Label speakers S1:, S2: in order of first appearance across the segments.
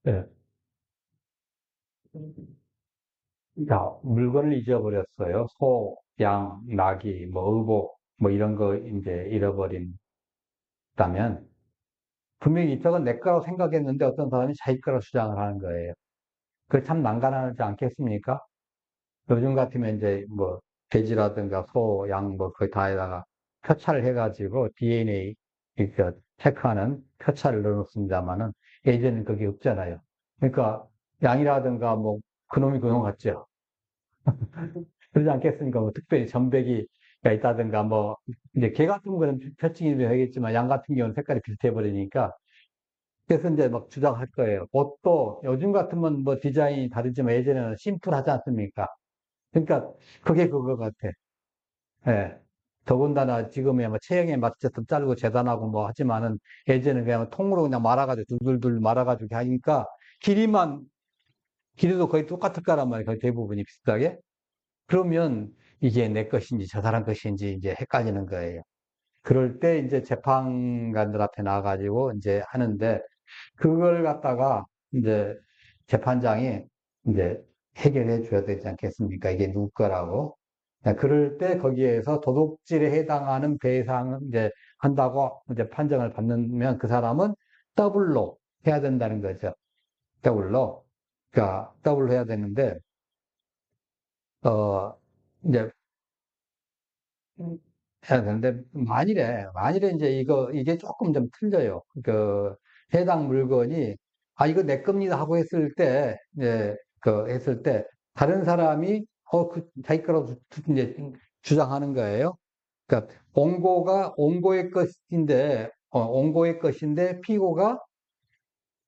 S1: 예. 자, 물건을 잊어버렸어요. 소, 양, 나귀, 뭐, 의복, 뭐, 이런 거 이제 잃어버린다면, 분명히 저건 내 거라고 생각했는데 어떤 사람이 자기 거라고 주장을 하는 거예요. 그게 참 난감하지 않겠습니까? 요즘 같으면 이제 뭐, 돼지라든가 소, 양, 뭐, 거의 다에다가 표차를 해가지고 DNA, 이렇게 체크하는 표차를 넣어놓습니다만은, 예전에는 그게 없잖아요. 그러니까, 양이라든가 뭐, 그놈이 그놈 같죠. 그러지 않겠습니까? 뭐 특별히 점배기가 있다든가 뭐 이제 개 같은 거는 표칭이 되겠지만 양 같은 경우는 색깔이 비슷해 버리니까 그래서 이제 막 주장할 거예요. 옷도 요즘 같으면 뭐 디자인이 다르지만 예전에는 심플하지 않습니까? 그러니까 그게 그거 같아. 예. 더군다나 지금이야 뭐 체형에 맞춰서 자르고 재단하고 뭐 하지만은 예전에는 그냥 통으로 그냥 말아가지고 둘둘둘 말아가지고 하니까 길이만 길이도 거의 똑같을 거란 말이에요. 거의 대부분이 비슷하게. 그러면 이게 내 것인지 저 사람 것인지 이제 헷갈리는 거예요. 그럴 때 이제 재판관들 앞에 나와가지고 이제 하는데 그걸 갖다가 이제 재판장이 이제 해결해 줘야 되지 않겠습니까? 이게 누구 거라고. 그럴 때 거기에서 도둑질에 해당하는 배상을 이제 한다고 이제 판정을 받으면 그 사람은 더블로 해야 된다는 거죠. 더블로. 그러니까 더블로 해야 되는데, 어, 이제 해야 되는데, 만일에 이제 이게 조금 좀 틀려요. 그, 해당 물건이, 아, 이거 내 겁니다 하고 했을 때, 다른 사람이, 자기 거라고 이제 주장하는 거예요. 그러니까, 옹고의 것인데, 피고가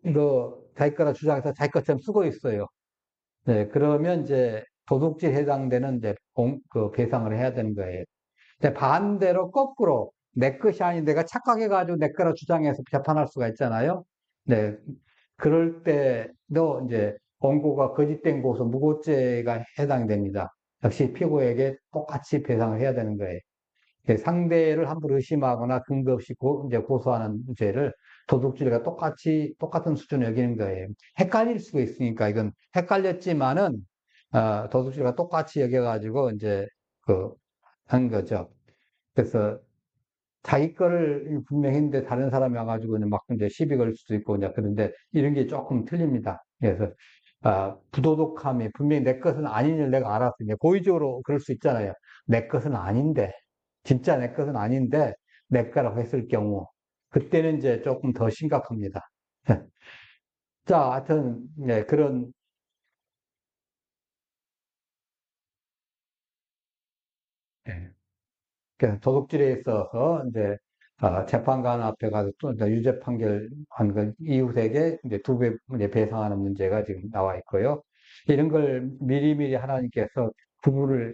S1: 이거 자기 거라 주장해서 자기 것처럼 쓰고 있어요. 네, 그러면 이제 도둑질 해당되는 이제 그 배상을 해야 되는 거예요. 근데 반대로 거꾸로 내 것이 아닌 내가 착각해가지고 내 거라 주장해서 재판할 수가 있잖아요. 네. 그럴 때도 이제 원고가 거짓된 고소, 무고죄가 해당됩니다. 역시 피고에게 똑같이 배상을 해야 되는 거예요. 상대를 함부로 의심하거나 근거 없이 이제 고소하는 죄를 도둑질과 똑같은 수준으로 여기는 거예요. 헷갈릴 수가 있으니까 이건 헷갈렸지만은, 도둑질과 똑같이 여겨가지고 이제 한 거죠. 그래서 자기 거를 분명히 했는데 다른 사람이 와가지고 막 이제 시비 걸 수도 있고 이제 그런데 이런 게 조금 틀립니다. 그래서 부도덕함이 분명히 내 것은 아닌 줄 내가 알았으니 고의적으로 그럴 수 있잖아요. 내 것은 아닌데 진짜 내 것은 아닌데 내 거라고 했을 경우 그때는 이제 조금 더 심각합니다. 자, 하여튼 네, 그런 예, 그래서 도둑질에 있어서 이제 재판관 앞에 가서 또 이제 유죄 판결한 그 이웃에게 이제 두 배 이제 배상하는 문제가 지금 나와 있고요. 이런 걸 미리미리 하나님께서 부부를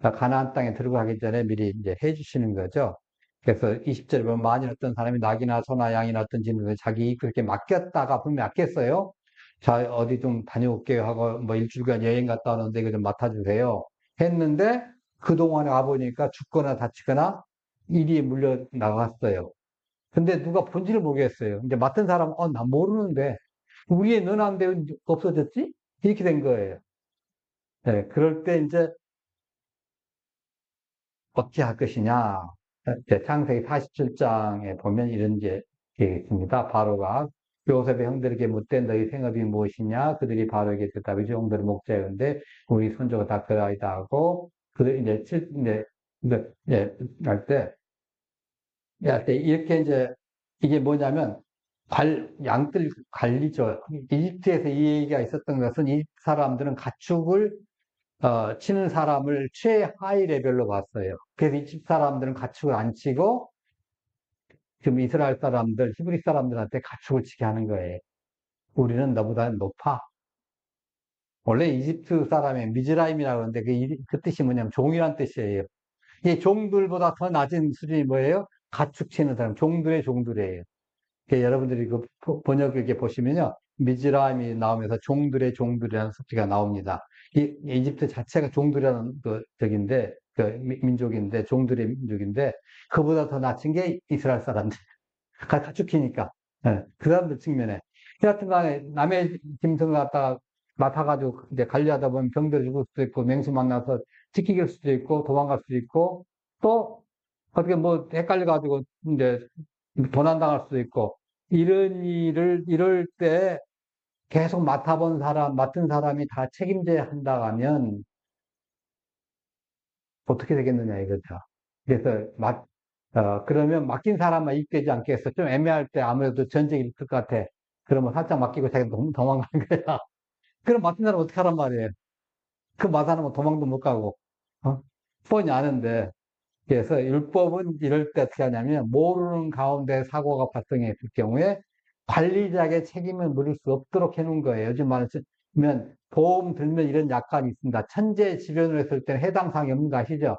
S1: 가나안 땅에 들어가기 전에 미리 이제 해주시는 거죠. 그래서 20절에 보면 만일 어떤 사람이 낙이나 소나 양이나 어떤 짐을 자기 그렇게 맡겼다가 분명히 맡겼어요. 자, 어디 좀 다녀올게요 하고 뭐 일주일간 여행 갔다 오는데 이거 좀 맡아주세요. 했는데 그동안에 와보니까 죽거나 다치거나 일이 물려 나갔어요. 근데 누가 본지를 모르겠어요. 이제 맡은 사람은, 나 모르는데, 우리의 너나인데 없어졌지? 이렇게 된 거예요. 네, 그럴 때 이제 어찌 할 것이냐. 창세기 47장에 보면 이런 게 있습니다. 바로가 요셉의 형들에게 묻되 너희 생업이 무엇이냐? 그들이 바로에게 대답이 종들의 목자였는데 우리 손주가 다 그라이다 하고 그들 이제 할 때 이렇게 이제 이게 뭐냐면 양들 관리죠. 이집트에서 이 얘기가 있었던 것은 이집트 사람들은 가축을 치는 사람을 최하위 레벨로 봤어요. 그래서 이집 사람들은 가축을 안 치고 지금 이스라엘 사람들, 히브리 사람들한테 가축을 치게 하는 거예요. 우리는 너보다 높아. 원래 이집트 사람의 미즈라임이라고 하는데 그 뜻이 뭐냐면 종이란 뜻이에요. 이 종들보다 더 낮은 수준이 뭐예요? 가축 치는 사람, 종들의 종들이에요. 여러분들이 그 번역을 이렇게 보시면요. 미즈라임이 나오면서 종들의 종들이라는 수치가 나옵니다. 이집트 자체가 종들이라는 민족인데, 종들의 민족인데, 그보다 더 낮은 게 이스라엘 사람들. 가축이니까. 예, 그 사람들 측면에. 여하튼 간에 남의 짐승을 갖다가 맡아가지고 이제 관리하다 보면 병들어 죽을 수도 있고, 맹수 만나서 지키길 수도 있고, 도망갈 수도 있고, 또 어떻게 뭐 헷갈려가지고 이제 도난당할 수도 있고, 이럴 때 계속 맡은 사람이 다 책임져야 한다 하면 어떻게 되겠느냐 이거죠. 그래서 그러면 맡긴 사람만 이익되지 않겠어? 좀 애매할 때 아무래도 전쟁이 있을 것 같아. 그러면 살짝 맡기고 자기 도망가는 거야. 그럼 맡긴 사람 어떻게 하란 말이에요? 그 맡아놓으면 도망도 못 가고, 어? 뻔히 아는데. 그래서 율법은 이럴 때 어떻게 하냐면, 모르는 가운데 사고가 발생했을 경우에 관리자에게 책임을 물을 수 없도록 해놓은 거예요. 요즘 말하면 보험 들면 이런 약관이 있습니다. 천재지변을 했을 때는 해당 사항이 없는 거 아시죠?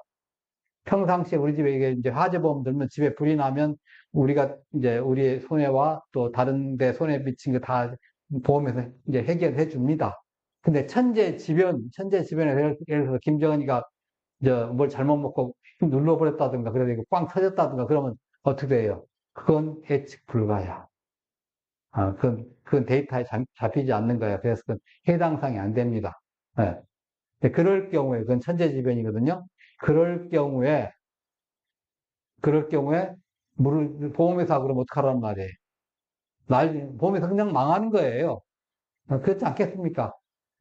S1: 평상시에 우리 집에 이제 화재보험 들면 집에 불이 나면 우리가 이제 우리의 손해와 또 다른 데 손해 미친 거 다 보험에서 이제 해결해 줍니다. 근데 천재지변에서 예를 들어서 김정은이가 뭘 잘못 먹고 눌러버렸다든가, 그래서 이거 꽝 터졌다든가, 그러면 어떻게 돼요? 그건 예측 불가야. 그건 데이터에 잡히지 않는 거야. 그래서 그건 해당 사항이 안 됩니다. 예. 근데 그럴 경우에, 그건 천재지변이거든요. 그럴 경우에, 보험회사 그러면 어떡하란 말이에요? 보험회사 그냥 망하는 거예요. 그렇지 않겠습니까?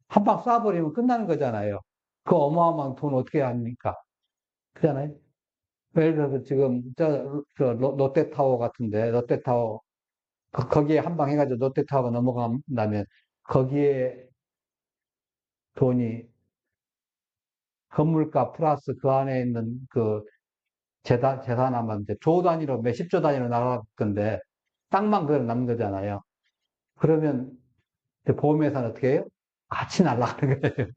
S1: 한 방 쏴버리면 끝나는 거잖아요. 그 어마어마한 돈 어떻게 합니까? 그잖아요. 예를 들어서 지금 롯데타워 같은데, 롯데타워 거기에 한 방 해가지고 롯데타워가 넘어간다면 거기에 돈이 건물가 플러스 그 안에 있는 그 재산 아마 이제 조 단위로 몇십 조 단위로 나갈 건데 땅만 그대로 남는 거잖아요. 그러면 보험회사는 어떻게 해요? 같이 날아가는 거예요.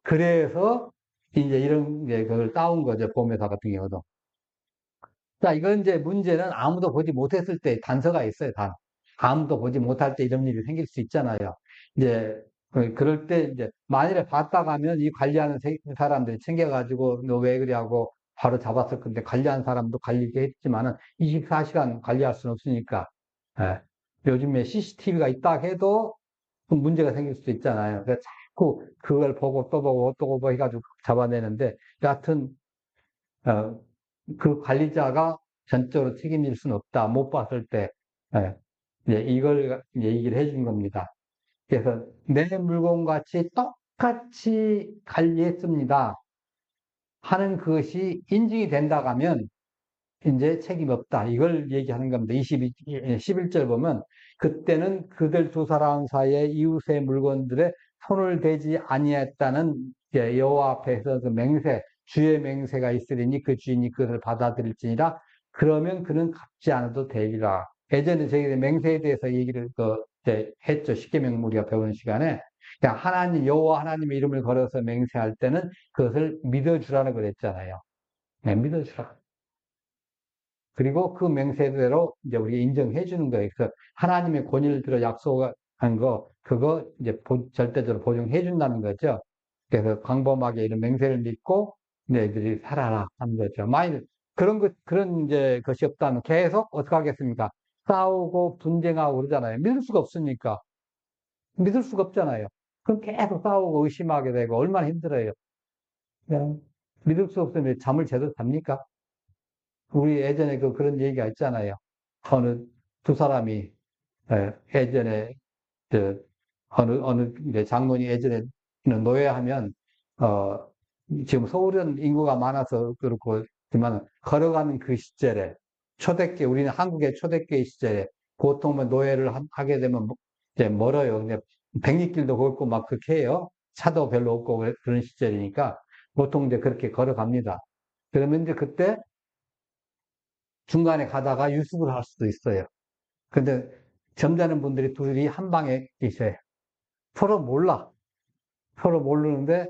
S1: 그래서 이제 이런 게 그걸 따온 거죠. 보험회사 같은 경우도. 자, 이건 이제 문제는 아무도 보지 못했을 때 단서가 있어요, 단. 아무도 보지 못할 때 이런 일이 생길 수 있잖아요. 이제, 그럴 때 이제, 만일에 봤다 가면 이 관리하는 사람들이 챙겨가지고, 너 왜 그래 하고 바로 잡았을 건데, 관리하는 사람도 관리게 했지만은 24시간 관리할 수는 없으니까. 예. 요즘에 CCTV가 있다 해도 문제가 생길 수도 있잖아요. 그래서 자꾸 그걸 보고 또 보고 또 보고 해가지고 잡아내는데, 여하튼, 어, 그 관리자가 전적으로 책임질 수는 없다. 못 봤을 때, 예, 이제 이걸 얘기를 해준 겁니다. 그래서 내 물건 같이 똑같이 관리했습니다 하는 그것이 인증이 된다 하면 이제 책임 없다. 이걸 얘기하는 겁니다. 11절 보면 그때는 그들 두 사람 사이에 이웃의 물건들에 손을 대지 아니했다는 여호와 앞에서 그 맹세, 주의 맹세가 있으리니 그 주인이 그것을 받아들일지니라. 그러면 그는 갚지 않아도 되리라. 예전에 저희 맹세에 대해서 얘기를 했죠. 십계명 우리가 배우는 시간에. 그냥 여호와 하나님의 이름을 걸어서 맹세할 때는 그것을 믿어주라는 걸 했잖아요. 네, 믿어주라. 그리고 그 맹세대로 이제 우리가 인정해 주는 거예요. 그래서 하나님의 권위를 들어 약속한 거, 그거 이제 절대적으로 보증해 준다는 거죠. 그래서 광범하게 이런 맹세를 믿고 너희들이 살아라 하는 거죠. 만일 그런 이제 것이 없다면 계속 어떻게 하겠습니까? 싸우고 분쟁하고 그러잖아요. 믿을 수가 없으니까. 믿을 수가 없잖아요. 그럼 계속 싸우고 의심하게 되고 얼마나 힘들어요. 그냥 믿을 수 없으면 잠을 제대로 잡니까? 우리 예전에 그런 얘기가 있잖아요. 어느 두 사람이 예전에 저 어느 이제 장로님 예전에 노예하면 어 지금 서울은 인구가 많아서 그렇고 지만 걸어가는 그 시절에 초대교 우리는 한국의 초대교회 시절에 보통 뭐 노예를 하게 되면 이제 멀어요. 근데 백리길도 걷고 막 그렇게 해요. 차도 별로 없고 그런 시절이니까 보통 이제 그렇게 걸어갑니다. 그러면 이제 그때 중간에 가다가 유숙을 할 수도 있어요. 근데 점잖은 분들이 둘이 한 방에 있어요. 서로 몰라. 서로 모르는데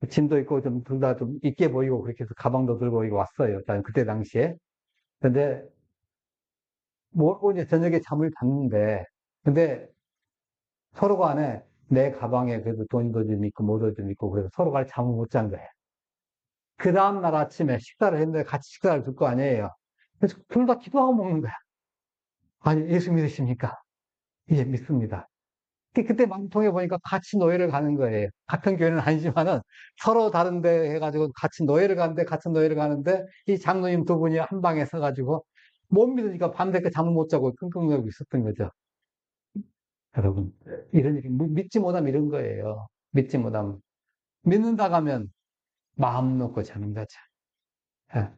S1: 짐도 있고 좀 둘 다 좀 있게 보이고 그렇게 해서 가방도 들고 왔어요. 그때 당시에. 근데 모르고 이제 저녁에 잠을 잤는데 근데 서로 간에 내 가방에 그래도 돈도 좀 있고 뭐도 좀 있고 그래서 서로 간에 잠을 못 잔 거예요. 그 다음날 아침에 식사를 했는데 같이 식사를 줄 거 아니에요. 그래서 둘 다 기도하고 먹는 거야. 아니, 예수 믿으십니까? 이제 믿습니다. 그때 마음 통해 보니까 같이 노예를 가는 거예요. 같은 교회는 아니지만은 서로 다른데 해가지고 같이 노예를 가는데 같은 노예를 가는데 이 장로님 두 분이 한 방에 서가지고 못 믿으니까 밤새게 잠을 못 자고 끙끙대고 있었던 거죠. 여러분, 이런 일이 믿지 못하면 이런 거예요. 믿지 못하면 믿는다 가면 마음 놓고 자는 거죠. 예.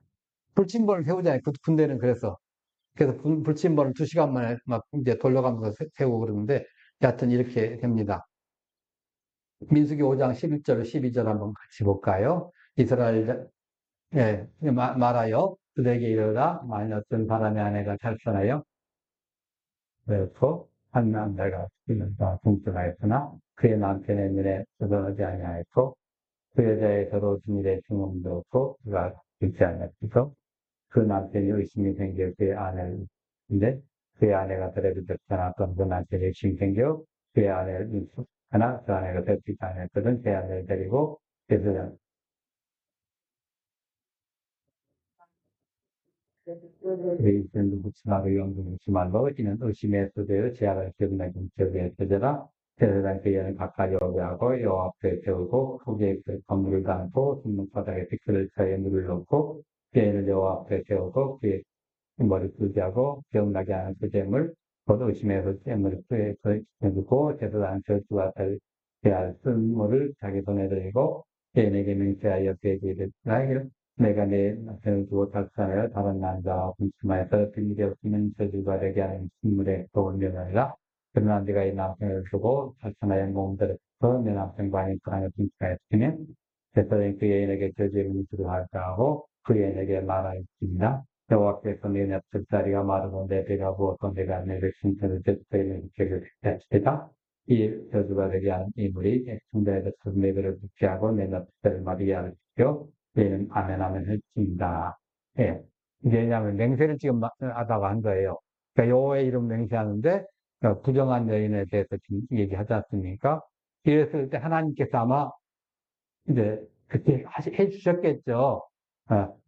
S1: 불침번을 세우잖아요. 군대는 그래서 불침번을 2시간 만에 막 이제 돌려가면서 세우고 그러는데 여하튼 이렇게 됩니다. 민수기 5장 11절, 12절 한번 같이 볼까요? 이스라엘, 예, 말하여 그들에게 이르라, 만일 어떤 사람의 아내가 잘선하여, 그래서 한 남자가 죽는다, 동정하였으나 그의 남편의 눈에 드러나지 아니하였고, 그 여자의 더러우신 일에 증언도 없고, 그가 죽지 않았어서, 그 남편이 의심이 생겨 그의 아내인데, 그의 아내가 들에도 듣지 않았던 그 남편이 의심이 생겨 그의 아내를 하나 그 아내가 듣지 않았거든 그 아내를 데리고 그래서 이는 누구지 말고 영도 묻지 말고 이는 의심의 수되어 제약을 기억나게 기억에 되더라 그래서 그 여는 가까이 오게 하고 여 앞에 세우고 후기에 그 건물을 담고 뒷문바닥에 피크를 차에 물을 넣고 그의 여 앞에 세우고 그의 머리 끄게 하고 기억나게 하는 그 잼을 곧 의심해서 잼을 해두고 제도한 저주와 대할 쓴물을 자기 손에 들고 개인에게 맹세하여 그에게 이르라 내가 내 남편을 두고 작사하여 다른 남자와 분심하여서 비밀이 없으면 저주가 되게 하는 식물에 독을 면하리라 그러나 네가 이 남편을 두고 작사하여 몸들에서 내 남편과 인터하여 분심하였으면 제사장이 그 여인에게 저주를 미치도록 할까 하고 그 여인에게 말하였습니다. 여호와께서 내 납작다리가 마르고 내 배가 부어서 내가 내 백성들을 제사에 지키게 했다. 이 저주가 되게 하는 이물이 성전에서 내 배를 붙게 하고 내 납작다리를 마르게 하시켜 얘는 아멘 아멘 했습니다. 예. 이게 왜냐하면 맹세를 지금 하다가 한 거예요. 그러니까 여호와의 이름 맹세하는데 부정한 여인에 대해서 지금 얘기하지 않습니까? 이랬을 때 하나님께서 아마 이제 그렇게 해주셨겠죠.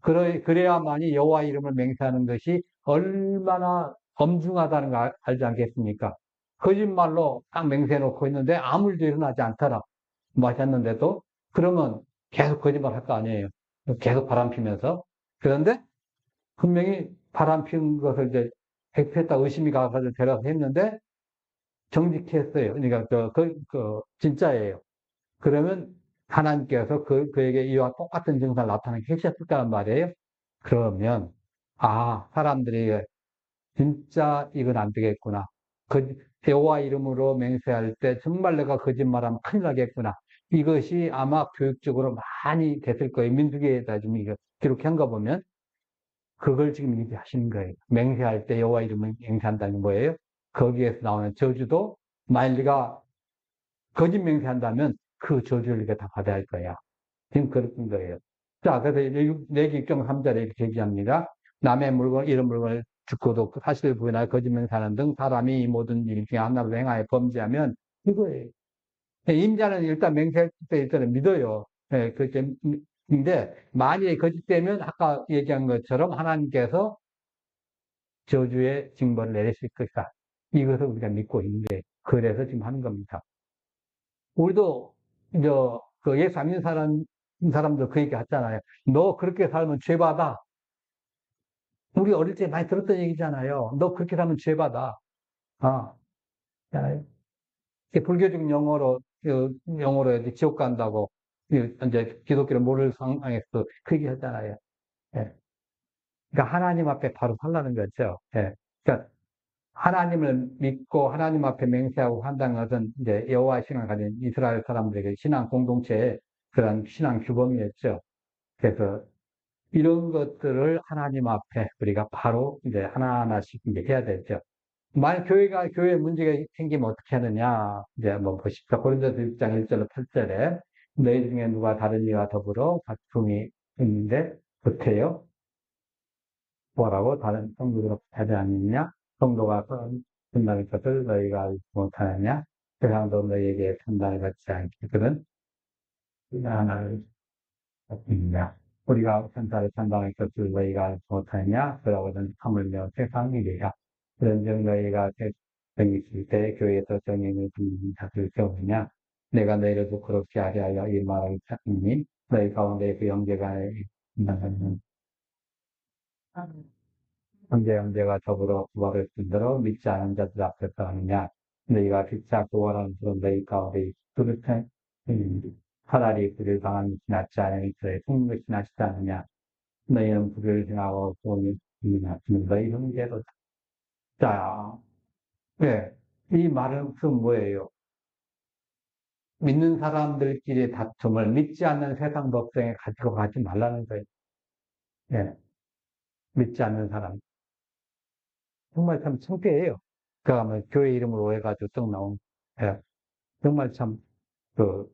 S1: 그래야만이 여호와 이름을 맹세하는 것이 얼마나 엄중하다는 걸 알지 않겠습니까? 거짓말로 딱 맹세해놓고 있는데 아무 일도 일어나지 않더라. 마셨는데도 그러면 계속 거짓말 할 거 아니에요. 계속 바람 피면서. 그런데 분명히 바람 피운 것을 이제 백피했다 의심이 가서 데려서 했는데 정직히 했어요. 그러니까 진짜예요. 그러면 하나님께서 그에게 이와 똑같은 증상을 나타나게 해주셨을 거란 말이에요. 그러면, 사람들이 진짜 이건 안 되겠구나. 여호와 이름으로 맹세할 때 정말 내가 거짓말하면 큰일 나겠구나. 이것이 아마 교육적으로 많이 됐을 거예요. 민수기에다 지금 이거 기록한 거 보면 그걸 지금 얘기하시는 거예요. 맹세할 때 여호와 이름을 맹세한다는 거예요. 거기에서 나오는 저주도 만일 네가 거짓 맹세한다면 그 저주를 네가 다 받아야 할 거야. 지금 그런 거예요. 자, 그래서 내기 6.3절에 이렇게 얘기합니다. 남의 물건, 이런 물건을 죽고도 사실을 부인하여 거짓 맹세하는 등 사람이 이 모든 일 중에 하나를 행하여 범죄하면 이거예요. 임자는 일단 맹세할 때 일단은 믿어요. 예, 근데 만약에 거짓되면 아까 얘기한 것처럼 하나님께서 저주의 징벌을 내리실 것이다. 이것을 우리가 믿고 있는데 그래서 지금 하는 겁니다. 우리도 그 예수 안 믿는 사람들 그 얘기 하잖아요. 너 그렇게 살면 죄받아. 우리 어릴 때 많이 들었던 얘기잖아요. 너 그렇게 살면 죄받아. 아, 있잖아요. 불교적 용어로 이제 지옥 간다고 이제 기독교를 모를 상황에서 그 얘기 하잖아요. 예. 그러니까 하나님 앞에 바로 살라는 거죠. 예. 그러니까 하나님을 믿고 하나님 앞에 맹세하고 한다는 것은 이제 여호와 신앙을 가진 이스라엘 사람들에게 신앙 공동체의 그런 신앙 규범이었죠. 그래서 이런 것들을 하나님 앞에 우리가 바로 이제 하나하나씩 이제 해야 되죠. 만약 교회 문제가 생기면 어떻게 하느냐. 이제 한번 보십시오. 고린도서 6장 1절로 8절에 너희 중에 누가 다른 이와 더불어 다툼이 있는데 보태요. 뭐라고 다른 성도들과 하지 않느냐? 성도가 판단의 것을 너희가 알지 못하느냐? 세상도 너희에게 판단을 받지 않기거든. 하나를 받느냐? 우리가 천사를 판단할 것을 너희가 알지 못하느냐? 그러거든 하물며 세상 일이야. 그런즉 너희가 있을 때 교회에서 정인을 두는 자들 세우느냐? 내가 너희를 그렇게 하려 하여 이 말을 찾니? 너희 가운데 그 형제가 있는 형제가 더불어 구원을 쓴대로 믿지 않은 자들 앞에서 하느냐? 너희가 피차 구원하는 그런 너희 가운데 그렇게 차라리 그를 당한 것이 낫지 않으니 그의 숨은 것이 낫지 않느냐? 너희는 그를 행하고 구원을 받는 너희 형제도. 자, 네. 이 말은 그 뭐예요? 믿는 사람들끼리의 다툼을 믿지 않는 세상 법정에 가지고 가지 말라는 거예요. 예, 믿지 않는 사람. 정말 참 창피해요. 그가 뭐 교회 이름으로 해가지고 떡 나온, 예, 정말 참, 그,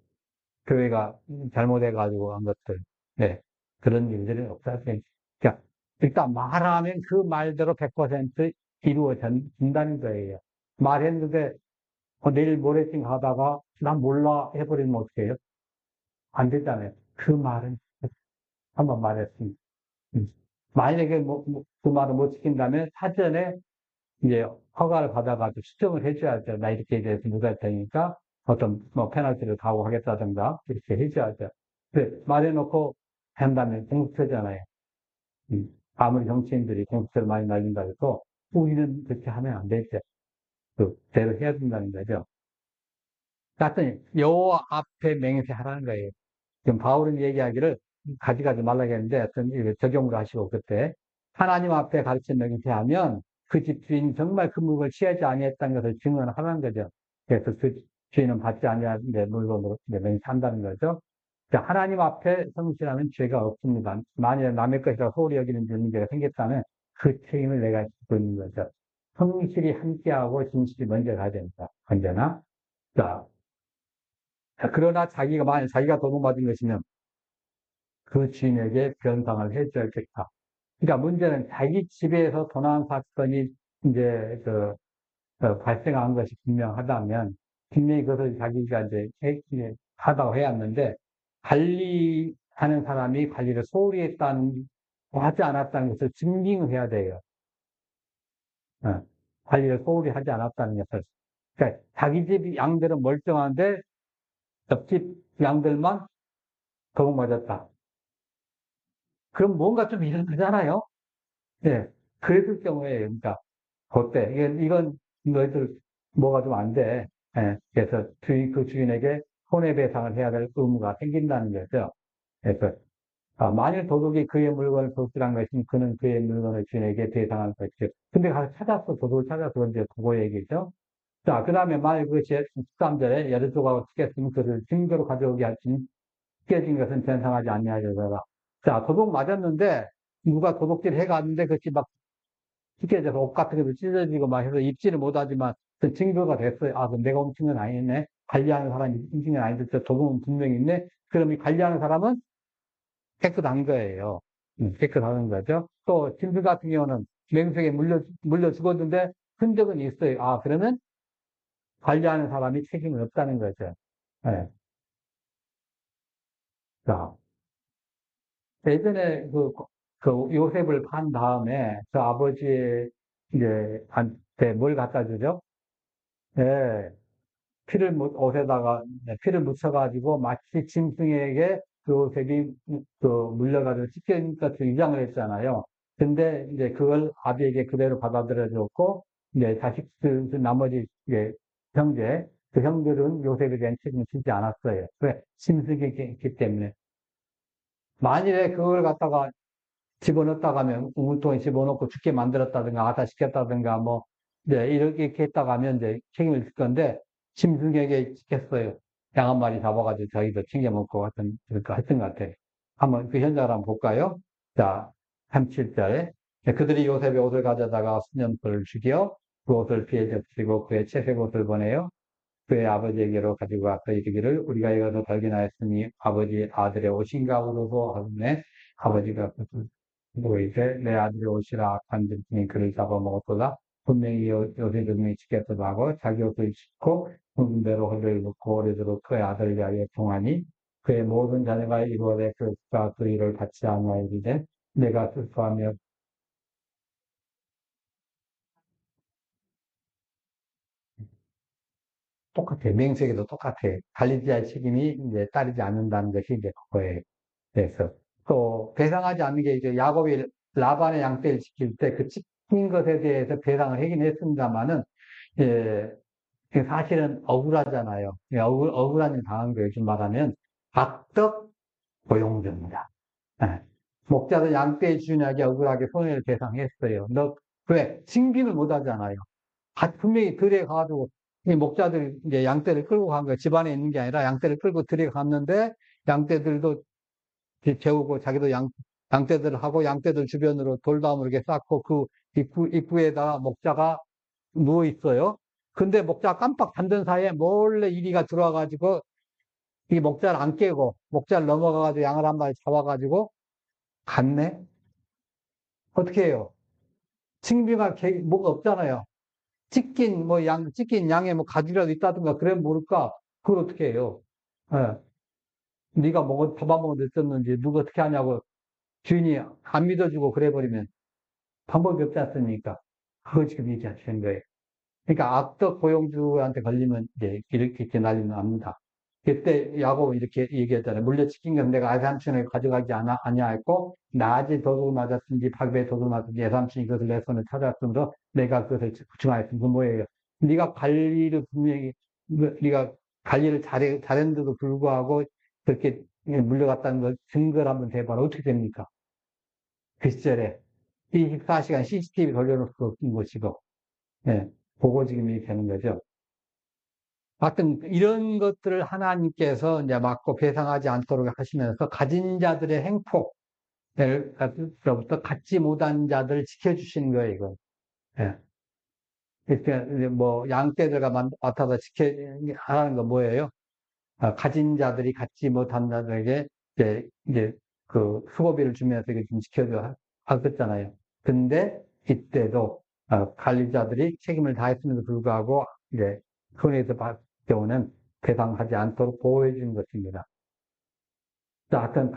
S1: 교회가 잘못해가지고 한 것들, 네, 그런 일들이 없었어요. 그러니까, 일단 말하면 그 말대로 100% 이루어진다는 거예요. 말했는데, 내일 모레쯤 가다가, 난 몰라 해버리면 어떡해요? 안 되잖아요. 그 말은 한번 말했습니다. 음. 만약에 그 말을 못 지킨다면 사전에 이제 허가를 받아가지고 수정을 해줘야죠. 나 이렇게 대해서 누가 했다니까 어떤 뭐 페널티를 각오하겠다든가 이렇게 해줘야죠. 말해놓고 한다면 공수처잖아요. 아무리 정치인들이 공수처를 많이 날린다고 해도 우리는 그렇게 하면 안 되죠. 대로 해야 된다는 거죠. 그랬더니 여호와 앞에 맹세하라는 거예요. 지금 바울은 얘기하기를 가져가지 말라고 했는데 어떤 적용을 하시고 그때 하나님 앞에 가르쳐 맹세하면 그 집주인이 정말 그 물건을 취하지 아니했다는 것을 증언하라는 거죠. 그래서 그 주인은 받지 아니하는데 물건으로 맹세한다는 거죠. 그러니까 하나님 앞에 성실하면 죄가 없습니다. 만약에 남의 것이라 소홀히 여기는 문제가 생겼다면 그 책임을 내가 지고 있는 거죠. 성실이 함께하고 진실이 먼저 가야 됩니다. 언제나. 자, 그러나 만약 자기가 도둑맞은 것이면 그 주인에게 변상을 해줘야겠다. 그러니까 문제는 자기 집에서 도난 사건이 이제 발생한 것이 분명하다면 분명히 그것을 자기가 이제 하다고 해왔는데 관리하는 사람이 관리를 소홀히 했다는 하지 않았다는 것을 증빙을 해야 돼요. 관리를 소홀히 하지 않았다는 것을. 그러니까 자기 집 양들은 멀쩡한데 옆집 양들만 도둑 맞았다. 그럼 뭔가 좀 이상하잖아요. 예. 그랬을 경우에, 그러니까, 그때, 이건 너희들 뭐가 좀 안 돼. 예. 그래서 그 주인에게 손해배상을 해야 될 의무가 생긴다는 거죠. 그래서, 만일 도둑이 그의 물건을 도둑질한 것이면 그는 그의 물건을 주인에게 배상할 것이죠. 근데 가서 도둑을 찾아서 이제 그거 얘기죠. 자, 그 다음에 만일 그것이 13절에 예를 들어 튀겼으면 그를 증거로 가져오게 할지니 찢겨진 것은 변상하지 않냐하려다가 자, 도둑 맞았는데 누가 도둑질 해갔는데 그것이 막 찢겨져서 옷 같은 것도 찢어지고 막 해서 입지를 못하지만 그 증거가 됐어요. 아, 그럼 내가 훔친 건 아니네. 관리하는 사람이 훔친 건 아닌데 저 도둑은 분명히 있네. 그럼 이 관리하는 사람은 깨끗한 거예요. 깨끗한 거죠. 또 짐승 같은 경우는 맹수에게 물려 죽었는데 흔적은 있어요. 아, 그러면 관리하는 사람이 책임이 없다는 거죠. 네. 자, 예전에 그 요셉을 판 다음에 그 아버지의 이제 한테 뭘 갖다 주죠? 예, 옷에다가 피를 묻혀가지고 마치 짐승에게 그 요셉이 물려가지고 찢겨니까 위장을 했잖아요. 근데 이제 그걸 아비에게 그대로 받아들여 줬고, 이제 자식들, 그 나머지 이제 형제, 그 형들은 요셉에 대한 책임을 지지 않았어요. 왜? 짐승이기 때문에. 만일에 그걸 갖다가 집어넣었다가 하면 우물통에 집어넣고 죽게 만들었다든가 아사시켰다든가 뭐 이제 이렇게 했다가 하면 이제 책임을 질 건데 짐승에게 시켰어요. 양 한 마리 잡아가지고 저희도 챙겨 먹고 같은 그러니까 했던 것 같아요. 한번 그 현장을 한번 볼까요? 자, 37절에 그들이 요셉의 옷을 가져다가 수년벌을 죽여 그 옷을 피해 접시고 그의 채색 옷을 보내요. 그의 아버지에게로 가지고 가서 이르기를 우리가 이것을 발견하였으니 아버지 아들의 옷인가 보고서 하네 아버지가 보이되 내 아들의 옷이라 악한 들이 그를 잡아먹었도다. 분명히 요셉이 지켰다고 하고 자기 옷을 찢고 굽은 대로 헐을 입고 오래도록 그의 아들을 위하여 통하니 그의 모든 자녀가 이루어되 그가 그 일을 받지 아니하이르되 내가 슬퍼하며 똑같아요. 맹세에도 똑같아요. 관리자의 책임이 이제 따르지 않는다는 것이 이제 그거예요. 그래서 또 배상하지 않는 게 이제 야곱이 라반의 양떼를 지킬 때 그 지킨 것에 대해서 배상을 하긴 했습니다만은, 예, 사실은 억울하잖아요. 예, 억울한 일 당한 거예요. 요즘 말하면 악덕 고용주입니다. 예. 목자도 양떼의 주인에게 억울하게 손해를 배상했어요. 너 왜? 징빙을 못 하잖아요. 분명히 들에 가가지고 이 목자들이 이제 양떼를 끌고 간 거예요. 집안에 있는 게 아니라 양떼를 끌고 들에 갔는데 양떼들도 재우고 자기도 양떼들을 하고 양떼들 주변으로 돌담을 이렇게 쌓고 그 입구에다가 목자가 누워 있어요. 근데 목자가 깜빡 잠든 사이에 몰래 이리가 들어와가지고 이 목자를 안 깨고 목자를 넘어가가지고 양을 한 마리 잡아가지고 갔네? 어떻게 해요? 징빙할 뭐가 없잖아요. 찢긴 양에 뭐 가죽이라도 있다든가 그래 모를까? 그걸 어떻게 해요? 예. 네가 잡아먹은 데 떴는지 누가 어떻게 하냐고 주인이 안 믿어주고 그래 버리면 방법이 없지 않습니까? 그거 지금 얘기하시는 거예요. 그러니까 악덕 고용주한테 걸리면 이제 이렇게 난리는 납니다. 그때 야곱은 이렇게 얘기했잖아요. 물려치킨 건 내가 아삼촌에게 가져가지 아니하 했고 낮에 도둑 맞았든지 밤에 도둑 맞았든지 아삼촌이 그것을 내 손에 찾았으므로 내가 그것을 구충하였으면 그 뭐예요? 네가 관리를 분명히 네가 관리를 잘했는데도 불구하고 그렇게 물려갔다는 걸 증거를 한번 대봐라. 어떻게 됩니까? 그 시절에 24시간 CCTV 돌려놓을 수 없는 것이고, 예, 보고 지금 이렇게 되는 거죠. 하여튼, 이런 것들을 하나님께서 이제 막고 배상하지 않도록 하시면서 가진 자들의 행복으로부터 갖지 못한 자들을 지켜주시는 거예요, 이건. 예. 그러니까 뭐, 양떼들과 맡아서 하라는 건 뭐예요? 가진 자들이 갖지 못한 자들에게 이제 그 수고비를 주면서 이거 좀 지켜줘 하겠잖아요. 근데 이때도 관리자들이 책임을 다했음에도 불구하고 이제 손해에서 받을 경우는 배상하지 않도록 보호해 주는 것입니다. 자, 하여튼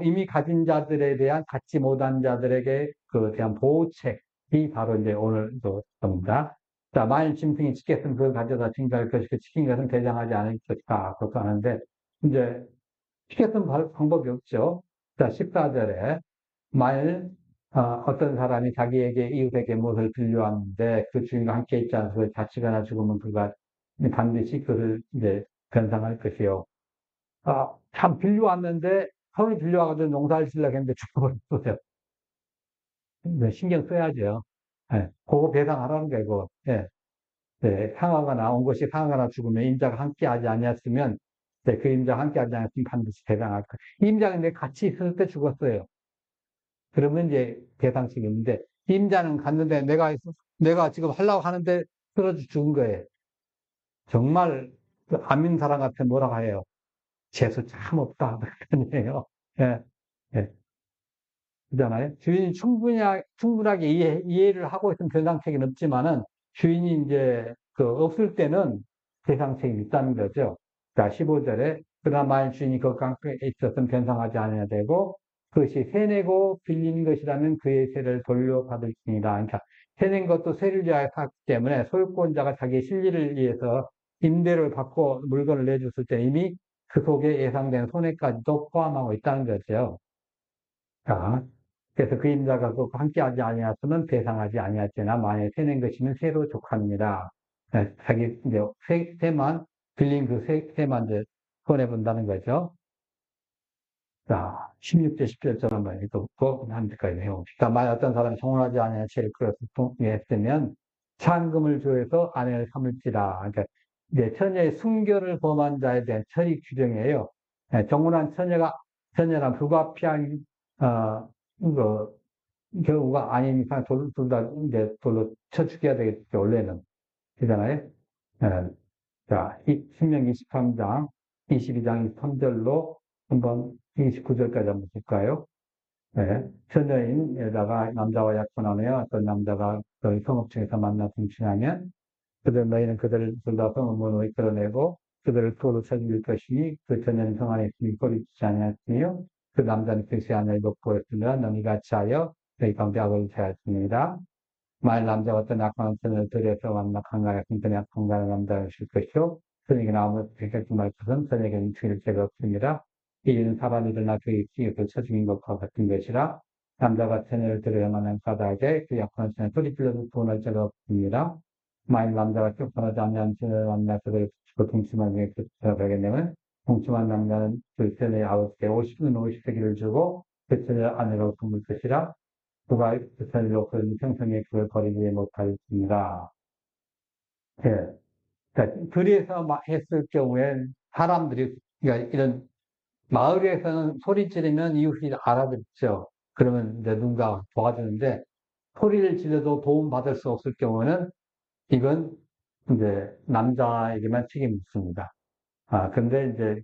S1: 이미 가진 자들에 대한 갖지 못한 자들에게 그 대한 보호책이 바로 이제 오늘도 겁니다. 자, 만일 짐승이 지켰으면 그걸 가져다 증거할 것이고 지킨 것은 배상하지 않을 것이다. 그렇게 하는데 이제 지켰으면 방법이 없죠. 자, 14절에 만일 어떤 사람이 자기에게 이웃에게 무엇을 빌려왔는데 그 주인과 함께 있지 않아서 자치거나 죽으면 그가 반드시 그를 이제 변상할 것이요. 참 빌려왔는데 서로 빌려와가지고 농사를 지려고 했는데 죽어버렸어요. 신경 써야죠. 예, 그거 배상하라는 거고, 예, 예, 상하거나 온 것이 상하거나 죽으면 임자가 함께하지 아니었으면, 네, 그 임자가 함께하지 않았으면 반드시 배상할 거예요. 임자가 근데 같이 있을 때 죽었어요. 그러면 이제 배상책이 있는데, 임자는 갔는데 내가 지금 하려고 하는데 쓰러져 죽은 거예요. 정말 안 믿는 사람 같은 뭐라고 해요. 재수 참 없다. 그런 얘기예요. 예, 예. 그잖아요. 주인이 충분하게 이해를 하고 있으면 배상책이 없지만은 주인이 이제 없을 때는 배상책이 있다는 거죠. 자, 15절에 그러나 만일 주인이 그 강가에 있었으면 변상하지 않아야 되고 그것이 세내고 빌린 것이라면 그의 세를 돌려받을지니라. 그러니까 세낸 것도 세를 위하여 샀기 때문에 소유권자가 자기의 실리를 위해서 임대를 받고 물건을 내줬을 때 이미 그 속에 예상된 손해까지도 포함하고 있다는 거죠. 자, 그래서 그 임자가 그 함께하지 아니하였으면 배상하지 아니하였으나 만약에 세낸 것이면 세로 족합니다. 자기 이제 세만 빌린 그 세만 이제 손해 본다는 거죠. 자, 16절, 17절 한번 또 한번까지 해봅시다. 만약 어떤 사람이 성혼하지 아니하여 채를 끌어서 통했으면 상금을 조여서 아내를 삼을지라. 그러니까 이제 처녀의 순결을 범한 자에 대한 처리 규정이에요. 정혼한 처녀랑 불가피한 그 경우가 아니니까 둘 다 이제 돌로 쳐 죽여야 되겠죠, 원래는. 그잖아요. 자, 신명기 23장, 22장 23절로 한번 29절까지 한번 볼까요? 네. 처녀인 여자가 남자와 약혼하며 어떤 남자가 너희 성읍중에서 만나 동침하면 너희는 그들을 둘 다 성읍문으로 이끌어내고 그들을 돌로 쳐 죽일 것이니 그 처녀는 성 안에 있으니 꼬리치지 아니하였으며 그 남자는 그리스의 아내를 높보였으면 너희 같이 하여 너희 가운데 악을 제하였습니다. 만일 남자가 어떤 약혼한 처녀를 들여서 만나 강간하여 그들의 약혼가는 남자를 줄 것이요 저녁에 나오면 백작지 말처럼 저녁에는 주일 죄가 없습니다. 이는 사람이 일어나 그 입시에서 처중인 것과 같은 것이라 남자가 처녀를 들어야만 한 까닭에 그 약혼한 처녀 소리 질러도 돈할 죄가 없습니다. 만일 남자가 쫓겨나지 않는 처녀를 만나서 그를 붙이고 동침한 중에 그 처녀를 발견되면 동침한 남자는 그 처녀의 아버지께 50세기를 주고 그 처녀 아내로 품을 것이라 그가 그 처녀를 놓고 평생에 그걸 버리지 못하였습니다. 예. 그러니까 그래서 막 했을 경우엔 사람들이, 그러니까 이런 마을에서는 소리 지르면 이웃이 알아듣죠. 그러면 이제 누군가 도와주는데 소리를 질러도 도움 받을 수 없을 경우는 이건 이제 남자에게만 책임이 있습니다. 근데 이제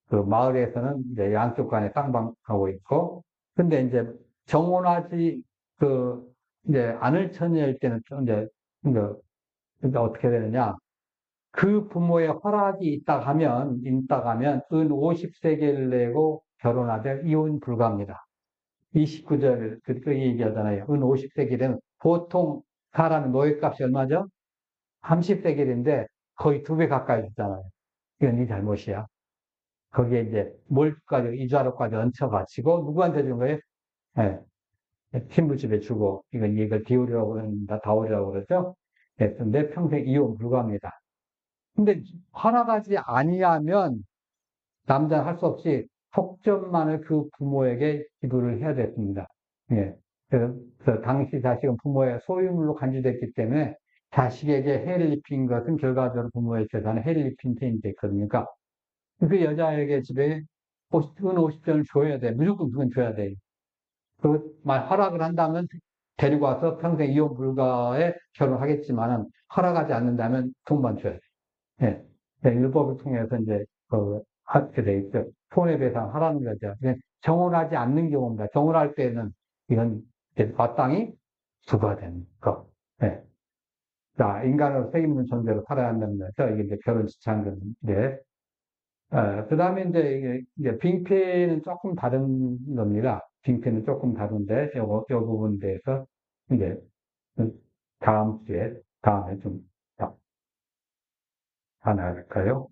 S1: 그 마을에서는 이제 양쪽 간에 쌍방하고 있고, 근데 이제 정혼하지 그 이제 않을 처녀일 때는 좀 이제 어떻게 되느냐? 그 부모의 허락이 있다 하면 은 50세계를 내고 결혼하되 이혼 불가합니다. 29절 그 얘기하잖아요. 은 50세계는 보통 사람의 노예값이 얼마죠? 30세계인데 거의 2배 가까이 주잖아요. 이건 네 잘못이야. 거기에 이제 뭘까지 이자료까지 얹혀 바치고 누구한테 준 거예요? 예, 신부집에 주고 이걸 디오리라고 그럽니다. 다오리라고 그러죠. 예, 근데 평생 이혼 불가합니다. 근데 허락하지 아니하면 남자는 할 수 없이 속전만을 그 부모에게 기부를 해야 됐습니다. 예. 그래서 당시 자식은 부모의 소유물로 간주됐기 때문에 자식에게 해를 입힌 것은 결과적으로 부모의 재산에 해를 입힌 셈이 됐거든요. 그러니까 그 여자에게 집에 50전을 줘야 돼. 무조건 그건 줘야 돼. 말 허락을 한다면 데리고 와서 평생 이혼 불가에 결혼하겠지만은 허락하지 않는다면 돈만 줘야 돼. 예. 네, 율법을 통해서 이제 하게 돼 있죠. 손해배상 하라는 거죠. 정혼하지 않는 경우입니다. 정혼할 때는 이건 마땅히 부가 되는 거. 예. 자, 인간으로 책임있는 존재로 살아야 한다는 거죠. 이게 이제 결혼 지창 건데. 그 다음에 이제 빙패는 조금 다른 겁니다. 빙패는 조금 다른데, 요 부분에 대해서 이제 다음에 좀 더 나갈까요?